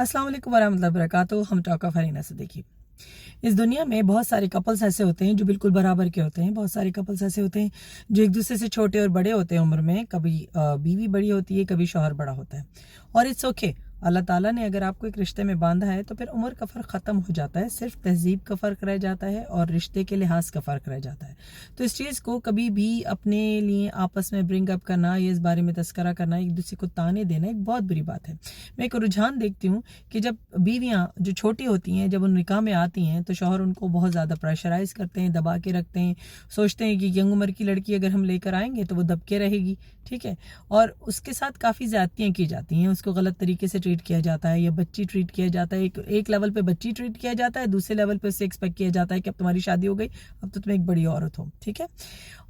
अस्सलाम वालेकुम वरहमतुल्लाहि वबरकातुहू। हम टॉक ऑफ हरीना से देखिए, इस दुनिया में बहुत सारे कपल्स ऐसे होते हैं जो बिल्कुल बराबर के होते हैं। बहुत सारे कपल्स ऐसे होते हैं जो एक दूसरे से छोटे और बड़े होते हैं उम्र में। कभी बीवी बड़ी होती है, कभी शौहर बड़ा होता है, और इट्स ओके। अल्लाह ताला ने अगर आपको एक रिश्ते में बांधा है तो फिर उम्र का फ़र्क ख़त्म हो जाता है, सिर्फ तहजीब का फ़र्क रह जाता है और रिश्ते के लिहाज का फ़र्क रह जाता है। तो इस चीज़ को कभी भी अपने लिए आपस में ब्रिंग अप करना, या इस बारे में तस्करा करना, एक दूसरे को ताने देना एक बहुत बुरी बात है। मैं एक रुझान देखती हूँ कि जब बीवियाँ जो छोटी होती हैं, जब उन निकाह में आती हैं तो शौहर उनको बहुत ज़्यादा प्रेशराइज़ करते हैं, दबा के रखते हैं। सोचते हैं कि यंग उम्र की लड़की अगर हम लेकर आएंगे तो वो दबके रहेगी, ठीक है, और उसके साथ काफ़ी ज़्यादतियाँ की जाती हैं। उसको गलत तरीके से ट्रीट किया जाता है, या बच्ची ट्रीट किया जाता है। एक लेवल पे बच्ची ट्रीट किया जाता है, दूसरे लेवल पे उससे एक्सपेक्ट किया जाता है कि अब तुम्हारी शादी हो गई, अब तो तुम एक बड़ी औरत हो, ठीक है।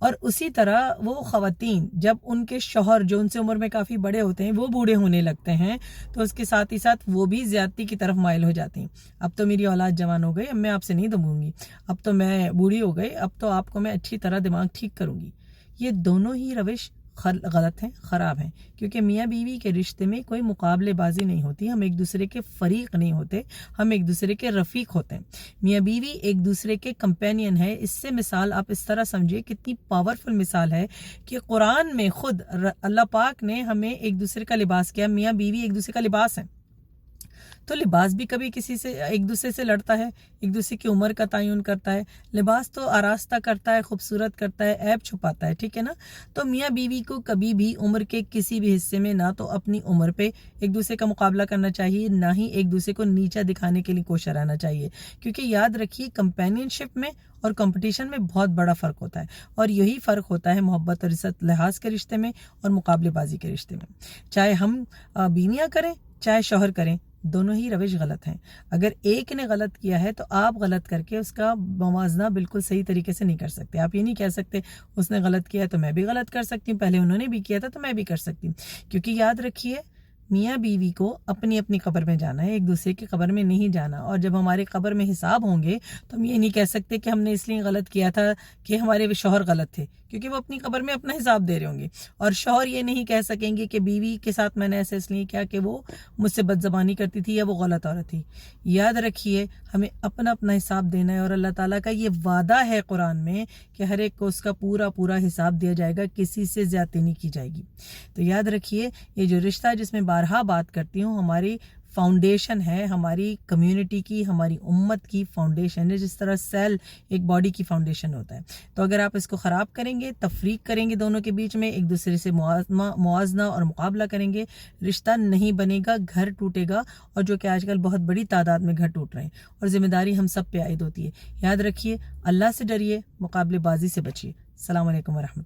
और उसी तरह वो ख़वातीन जब उनके शौहर जो उनसे उम्र में काफ़ी बड़े होते हैं वो बूढ़े होने लगते हैं, तो उसके साथ ही साथ वो भी ज़्यादती की तरफ माइल हो जाती हैं। अब तो मेरी औलाद जवान हो गई, अब मैं आपसे नहीं दबूंगी, अब तो मैं बूढ़ी हो गई, अब तो आपको मैं अच्छी तरह दिमाग ठीक करूंगी। ये दोनों ही रविश गलत हैं, ख़राब हैं, क्योंकि मियाँ बीवी के रिश्ते में कोई मुकाबलेबाजी नहीं होती। हम एक दूसरे के फरीक नहीं होते, हम एक दूसरे के रफ़ीक होते हैं। मियाँ बीवी एक दूसरे के कंपेनियन है। इससे मिसाल आप इस तरह समझिए, कितनी पावरफुल मिसाल है कि कुरान में खुद अल्लाह पाक ने हमें एक दूसरे का लिबास किया। मियाँ बीवी एक दूसरे का लिबास है, तो लिबास भी कभी किसी से एक दूसरे से लड़ता है, एक दूसरे की उम्र का तयन करता है। लिबास तो आरास्ता करता है, खूबसूरत करता है, ऐब छुपाता है, ठीक है ना। तो मियाँ बीवी को कभी भी उम्र के किसी भी हिस्से में ना तो अपनी उम्र पे एक दूसरे का मुकाबला करना चाहिए, ना ही एक दूसरे को नीचा दिखाने के लिए कोशिश रहना चाहिए। क्योंकि याद रखिए, कंपेनियनशिप में और कंपटीशन में बहुत बड़ा फ़र्क होता है, और यही फ़र्क होता है मोहब्बत और इज़्ज़त लिहाज के रिश्ते में और मुकाबलेबाजी के रिश्ते में। चाहे हम बीवियाँ करें चाहे शौहर करें, दोनों ही रविश गलत हैं। अगर एक ने गलत किया है तो आप गलत करके उसका मवाजना बिल्कुल सही तरीके से नहीं कर सकते। आप ये नहीं कह सकते उसने गलत किया है तो मैं भी गलत कर सकती हूँ, पहले उन्होंने भी किया था तो मैं भी कर सकती हूँ। क्योंकि याद रखिए, मियाँ बीवी को अपनी अपनी कब्र में जाना है, एक दूसरे की कब्र में नहीं जाना। और जब हमारे कब्र में हिसाब होंगे तो हम ये नहीं कह सकते कि हमने इसलिए गलत किया था कि हमारे शौहर गलत थे, क्योंकि वो अपनी कब्र में अपना हिसाब दे रहे होंगे। और शौहर ये नहीं कह सकेंगे कि बीवी के साथ मैंने ऐसे इसलिए किया कि वो मुझसे बदज़बानी करती थी या वो गलत औरत थी। याद रखिए, हमें अपना अपना हिसाब देना है, और अल्लाह ताला का ये वादा है कुरान में कि हर एक को उसका पूरा पूरा हिसाब दिया जाएगा, किसी से ज़्यादती नहीं की जाएगी। तो याद रखिए, ये जो रिश्ता जिसमें बारहा बात करती हूँ, हमारी फाउंडेशन है, हमारी कम्युनिटी की, हमारी उम्मत की फाउंडेशन है। जिस तरह सेल एक बॉडी की फाउंडेशन होता है, तो अगर आप इसको ख़राब करेंगे, तफरीक करेंगे, दोनों के बीच में एक दूसरे से मुआवजना और मुकाबला करेंगे, रिश्ता नहीं बनेगा, घर टूटेगा। और जो कि आजकल बहुत बड़ी तादाद में घर टूट रहे हैं, और ज़िम्मेदारी हम सब पे आयद होती है। याद रखिए, अल्लाह से डरिए, मुकाबलेबाजी से बचिए। अस्सलाम वालेकुम वरहमतुल्लाह।